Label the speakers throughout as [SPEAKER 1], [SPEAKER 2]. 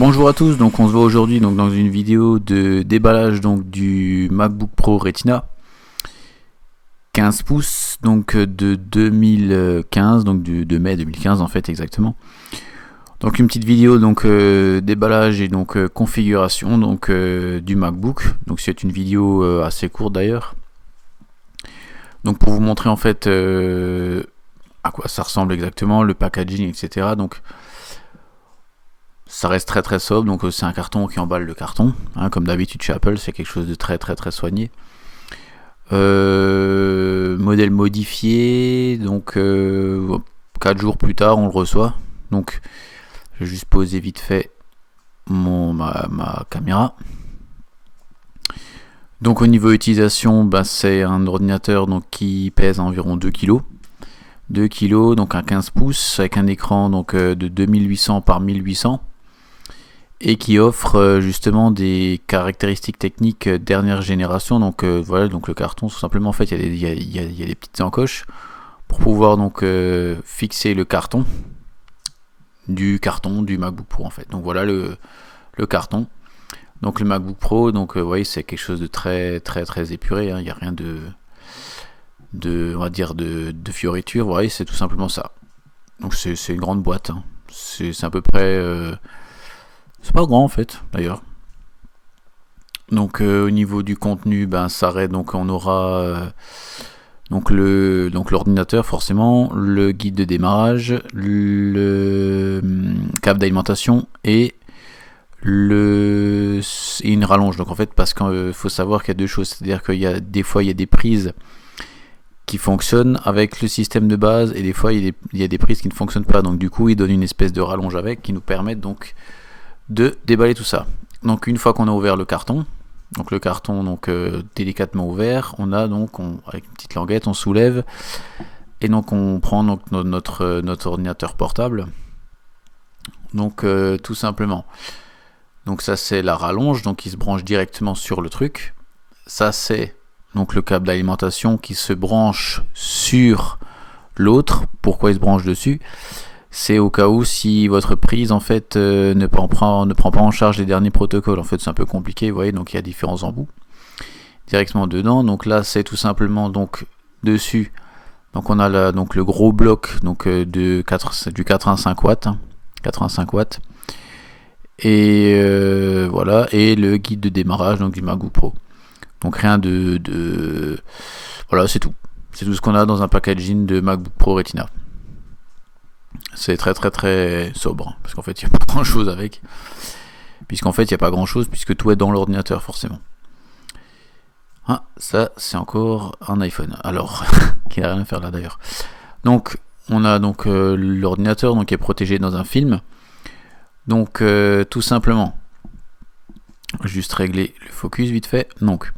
[SPEAKER 1] Bonjour à tous, donc on se voit aujourd'hui donc dans une vidéo de déballage donc du MacBook Pro Retina 15 pouces donc de 2015, donc de mai 2015 en fait exactement. Donc une petite vidéo donc déballage et donc configuration donc du MacBook. Donc c'est une vidéo assez courte d'ailleurs. Donc pour vous montrer en fait à quoi ça ressemble exactement, le packaging, etc. Donc ça reste très très sobre, donc c'est un carton qui emballe le carton, hein, comme d'habitude chez Apple, c'est quelque chose de très très très soigné. Modèle modifié, donc 4 jours plus tard on le reçoit. Donc je vais juste poser vite fait ma caméra. Donc au niveau utilisation, c'est un ordinateur donc, qui pèse environ 2 kg. 2 kg, donc un 15 pouces avec un écran donc, de 2800 par 1800. Et qui offre justement des caractéristiques techniques dernière génération. Donc voilà, donc le carton, tout simplement, en fait, il y a des petites encoches pour pouvoir donc fixer le carton du MacBook Pro en fait. Donc voilà le carton. Donc le MacBook Pro, donc vous voyez, c'est quelque chose de très très très épuré. Hein. Il n'y a rien on va dire de fioritures. Vous voyez, c'est tout simplement ça. Donc c'est une grande boîte. Hein. C'est à peu près c'est pas grand en fait d'ailleurs. Donc au niveau du contenu, ça arrête, donc on aura donc l'ordinateur forcément, le guide de démarrage, le câble d'alimentation et une rallonge. Donc en fait, parce qu'il faut savoir qu'il y a deux choses, c'est-à-dire qu'il y a des fois il y a des prises qui fonctionnent avec le système de base et des fois il y a des prises qui ne fonctionnent pas. Donc du coup, il donne une espèce de rallonge avec qui nous permet donc de déballer tout ça. Donc une fois qu'on a ouvert le carton, donc le carton donc délicatement ouvert, on a donc avec une petite languette on soulève et donc on prend donc notre ordinateur portable. Donc tout simplement. Donc ça c'est la rallonge, donc il se branche directement sur le truc. Ça c'est donc le câble d'alimentation qui se branche sur l'autre. Pourquoi il se branche dessus ? C'est au cas où si votre prise en fait ne prend pas en charge les derniers protocoles. En fait c'est un peu compliqué, vous voyez, donc il y a différents embouts directement dedans. Donc là c'est tout simplement donc dessus. Donc on a donc le gros bloc donc du 85 watts, 85 watts. Et voilà, et le guide de démarrage donc du MacBook Pro. Donc rien de voilà, c'est tout. C'est tout ce qu'on a dans un packaging de MacBook Pro Retina. C'est très très très sobre, parce qu'en fait il n'y a pas grand chose avec, puisqu'en fait il n'y a pas grand chose, puisque tout est dans l'ordinateur forcément. Ah, ça c'est encore un iPhone, alors, qui n'a rien à faire là d'ailleurs. Donc on a donc l'ordinateur donc, qui est protégé dans un film, donc tout simplement, juste régler le focus vite fait. Donc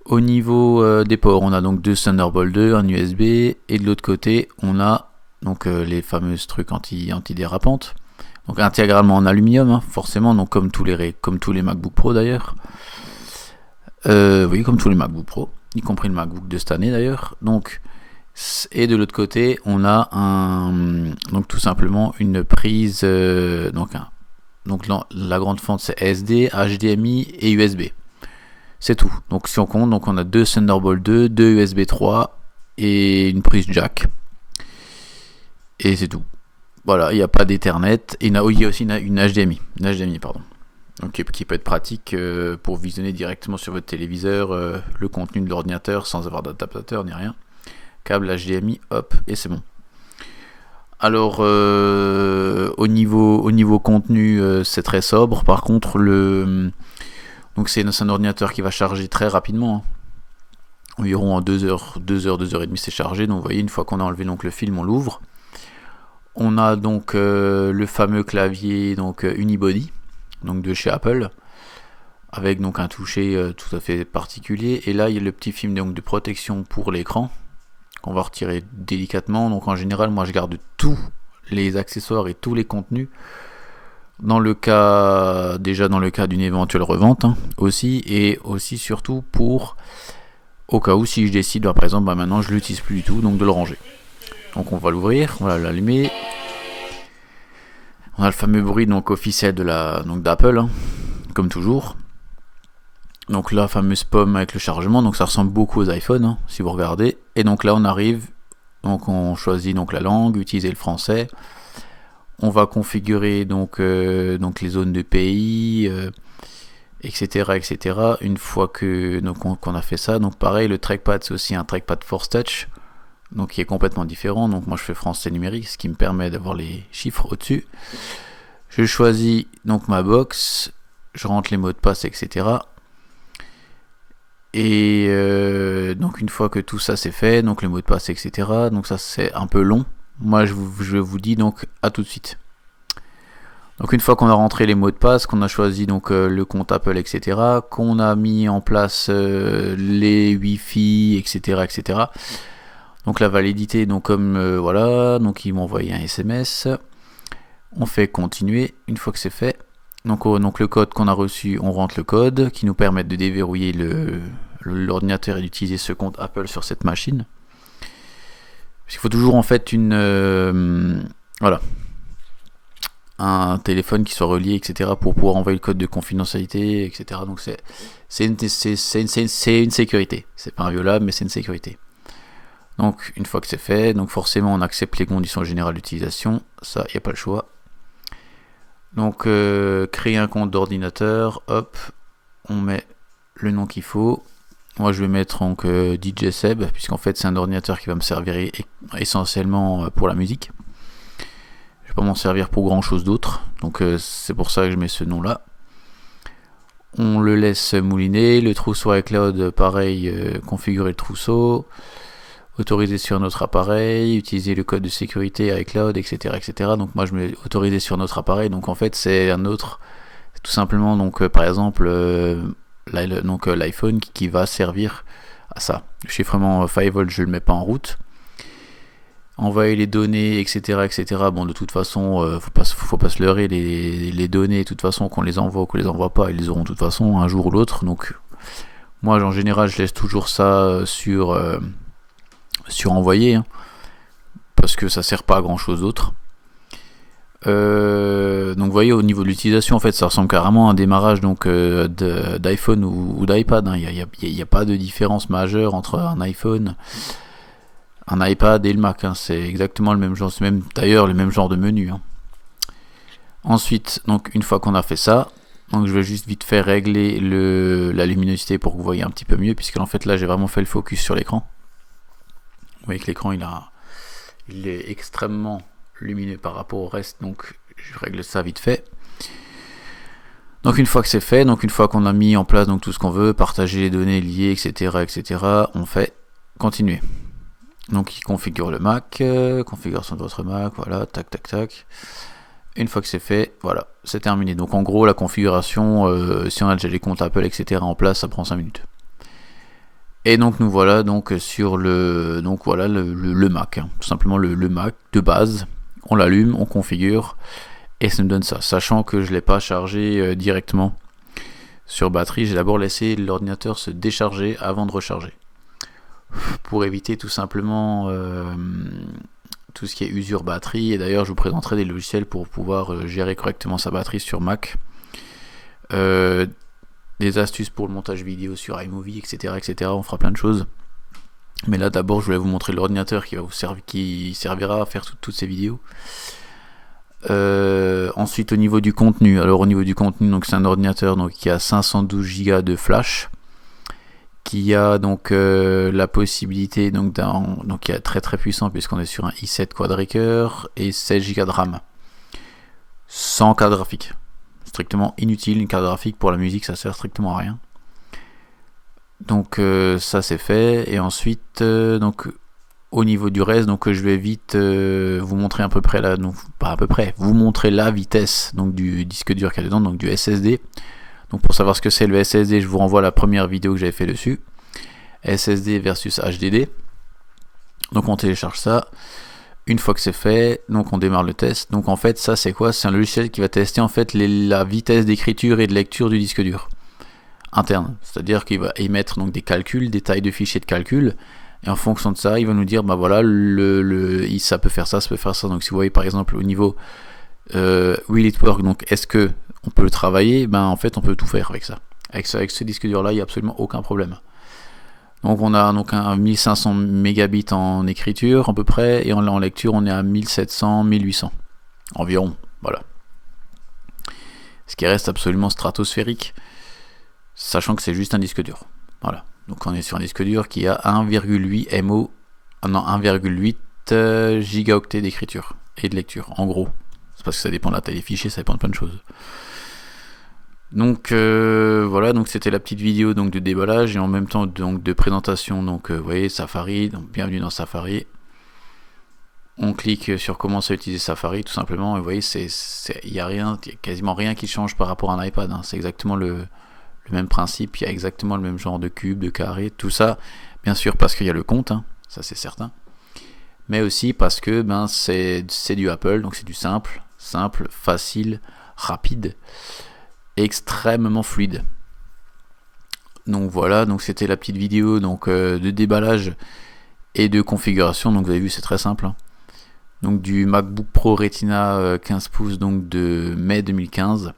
[SPEAKER 1] au niveau des ports, on a donc deux Thunderbolt 2, un USB, et de l'autre côté on a donc les fameuses trucs antidérapantes, donc intégralement en aluminium, hein, forcément, donc comme tous les MacBook Pro d'ailleurs, oui, comme tous les MacBook Pro, y compris le MacBook de cette année d'ailleurs. Donc et de l'autre côté on a donc tout simplement une prise donc la grande fente c'est SD, HDMI et USB, c'est tout. Donc si on compte, donc on a deux Thunderbolt 2, deux USB 3 et une prise jack. Et c'est tout. Voilà, il n'y a pas d'Ethernet. Et il y a aussi une HDMI. Donc, qui peut être pratique pour visionner directement sur votre téléviseur le contenu de l'ordinateur sans avoir d'adaptateur ni rien. Câble HDMI, hop, et c'est bon. Alors, au niveau contenu, c'est très sobre. Par contre, donc c'est un ordinateur qui va charger très rapidement. Hein. Environ en 2 heures et demie c'est chargé. Donc vous voyez, une fois qu'on a enlevé donc, le film, on l'ouvre. On a donc le fameux clavier donc Unibody, donc de chez Apple, avec donc un toucher tout à fait particulier. Et là il y a le petit film donc de protection pour l'écran qu'on va retirer délicatement. Donc en général moi je garde tous les accessoires et tous les contenus dans le cas d'une éventuelle revente, hein, aussi, et aussi surtout pour au cas où si je décide par exemple maintenant je l'utilise plus du tout, donc de le ranger. Donc on va l'ouvrir, on va l'allumer. On a le fameux bruit donc officiel donc d'Apple, hein, comme toujours. Donc la fameuse pomme avec le chargement, donc ça ressemble beaucoup aux iPhones, hein, si vous regardez. Et donc là on arrive, donc on choisit donc la langue, utiliser le français. On va configurer donc les zones de pays, etc., etc. Une fois que qu'on a fait ça, donc pareil, le trackpad c'est aussi un trackpad Force Touch, donc qui est complètement différent. Donc moi je fais français numérique, ce qui me permet d'avoir les chiffres au-dessus. Je choisis donc ma box, je rentre les mots de passe, etc. Et donc une fois que tout ça c'est fait, donc les mots de passe, etc. Donc ça c'est un peu long. Moi je vous dis donc à tout de suite. Donc une fois qu'on a rentré les mots de passe, qu'on a choisi donc le compte Apple, etc., qu'on a mis en place les Wi-Fi, etc., etc. Donc la validité, donc comme voilà, donc ils m'ont envoyé un SMS. On fait continuer. Une fois que c'est fait, donc le code qu'on a reçu, on rentre le code qui nous permet de déverrouiller l'ordinateur et d'utiliser ce compte Apple sur cette machine. Parce qu'il faut toujours en fait un téléphone qui soit relié, etc., pour pouvoir envoyer le code de confidentialité, etc. Donc c'est une sécurité. C'est pas inviolable, mais c'est une sécurité. Donc une fois que c'est fait, donc forcément on accepte les conditions générales d'utilisation. Ça, il n'y a pas le choix. Donc créer un compte d'ordinateur, hop, on met le nom qu'il faut. Moi je vais mettre donc DJ Seb, puisqu'en fait c'est un ordinateur qui va me servir essentiellement pour la musique. Je vais pas m'en servir pour grand chose d'autre, donc c'est pour ça que je mets ce nom là. On le laisse mouliner, le trousseau iCloud pareil, configurer le trousseau, autoriser sur notre appareil, utiliser le code de sécurité iCloud, etc., etc. Donc moi je mets autoriser sur notre appareil, donc en fait c'est tout simplement donc par exemple l'iPhone qui va servir à ça. Le chiffrement 5V je le mets pas en route. Envoyer les données, etc., etc. Bon, de toute façon, faut pas se leurrer, les données, de toute façon, qu'on les envoie ou qu'on les envoie pas, ils les auront de toute façon un jour ou l'autre. Donc, moi, en général, je laisse toujours ça sur envoyer, hein, parce que ça sert pas à grand chose d'autre. Donc, vous voyez, au niveau de l'utilisation, en fait, ça ressemble carrément à un démarrage donc d'iPhone ou d'iPad. Hein. Il n'y a pas de différence majeure entre un iPhone, un iPad et le Mac, hein. C'est exactement le même genre, c'est même d'ailleurs le même genre de menu, hein. Ensuite, donc une fois qu'on a fait ça, donc je vais juste vite fait régler la luminosité pour que vous voyez un petit peu mieux, puisque en fait là j'ai vraiment fait le focus sur l'écran. Vous voyez que l'écran il est extrêmement lumineux par rapport au reste, donc je règle ça vite fait. Donc une fois que c'est fait, donc une fois qu'on a mis en place donc tout ce qu'on veut, partager les données liées, etc., etc., on fait continuer. Donc il configure le Mac, configuration de votre Mac, voilà, tac tac tac. Une fois que c'est fait, voilà, c'est terminé. Donc en gros la configuration, si on a déjà les comptes Apple, etc. en place, ça prend 5 minutes. Et donc nous voilà donc sur le Mac, hein. Tout simplement le Mac de base. On l'allume, on configure et ça nous donne ça. Sachant que je ne l'ai pas chargé directement sur batterie, j'ai d'abord laissé l'ordinateur se décharger avant de recharger, pour éviter tout simplement tout ce qui est usure batterie. Et d'ailleurs je vous présenterai des logiciels pour pouvoir gérer correctement sa batterie sur Mac, des astuces pour le montage vidéo sur iMovie, etc., etc. On fera plein de choses, mais là d'abord je voulais vous montrer l'ordinateur qui servira à faire toutes ces vidéos. Ensuite au niveau du contenu, alors au niveau du contenu, donc c'est un ordinateur donc qui a 512 Go de flash, qui a donc la possibilité donc qui est très très puissant puisqu'on est sur un i7 quad-core et 16 Go de RAM, sans carte graphique. Strictement inutile, une carte graphique pour la musique ça sert strictement à rien. Donc ça c'est fait, et ensuite donc au niveau du reste, donc je vais vite vous montrer à peu près là, donc pas à peu près, vous montrer la vitesse donc du disque dur qu'il y a dedans, donc du SSD. Donc pour savoir ce que c'est le SSD, je vous renvoie à la première vidéo que j'avais fait dessus. SSD versus HDD. Donc on télécharge ça. Une fois que c'est fait, donc on démarre le test. Donc en fait ça c'est quoi? C'est un logiciel qui va tester en fait la vitesse d'écriture et de lecture du disque dur interne. C'est-à-dire qu'il va émettre donc des calculs, des tailles de fichiers de calcul. Et en fonction de ça, il va nous dire bah voilà, ça peut faire ça, ça peut faire ça. Donc si vous voyez par exemple au niveau Will it work? Donc est-ce que on peut le travailler? Ben en fait on peut tout faire avec ça. Avec ce disque dur là, il n'y a absolument aucun problème. Donc on a donc un 1500 mégabits en écriture à peu près, et en lecture on est à 1700, 1800 environ, voilà. Ce qui reste absolument stratosphérique, sachant que c'est juste un disque dur. Voilà. Donc on est sur un disque dur qui a 1,8 gigaoctets d'écriture et de lecture, en gros. C'est parce que ça dépend de la taille des fichiers, ça dépend de plein de choses. Donc voilà, donc c'était la petite vidéo donc de déballage et en même temps donc de présentation. Donc vous voyez Safari, donc bienvenue dans Safari. On clique sur commencer à utiliser Safari tout simplement et vous voyez il y a quasiment rien qui change par rapport à un iPad, hein. C'est exactement le même principe, il y a exactement le même genre de cube, de carré, tout ça, bien sûr parce qu'il y a le compte, hein, ça c'est certain, mais aussi parce que c'est du Apple, donc c'est du simple, facile, rapide, extrêmement fluide. Donc voilà, donc c'était la petite vidéo donc de déballage et de configuration. Donc vous avez vu, c'est très simple, hein. Donc du MacBook Pro Retina 15 pouces donc de mai 2015.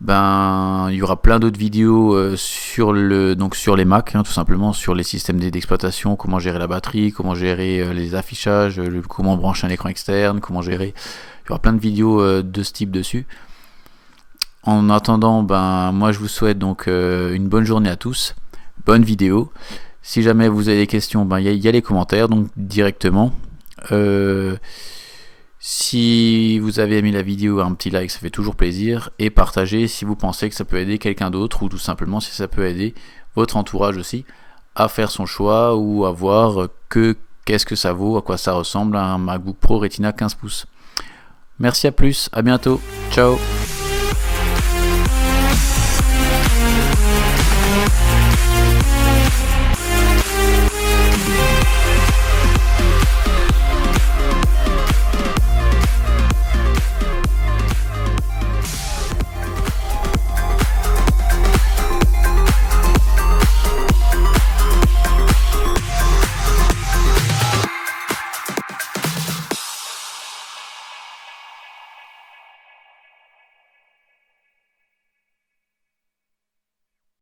[SPEAKER 1] Il y aura plein d'autres vidéos sur les Mac, hein, tout simplement sur les systèmes d'exploitation, comment gérer la batterie, comment gérer les affichages, comment brancher un écran externe, comment gérer. Il y aura plein de vidéos de ce type dessus. En attendant, moi je vous souhaite donc une bonne journée à tous, bonne vidéo. Si jamais vous avez des questions, il y a les commentaires donc directement. Si vous avez aimé la vidéo, un petit like, ça fait toujours plaisir, et partagez si vous pensez que ça peut aider quelqu'un d'autre, ou tout simplement si ça peut aider votre entourage aussi à faire son choix ou à voir qu'est-ce que ça vaut, à quoi ça ressemble un MacBook Pro Retina 15 pouces. Merci, à plus, à bientôt, ciao.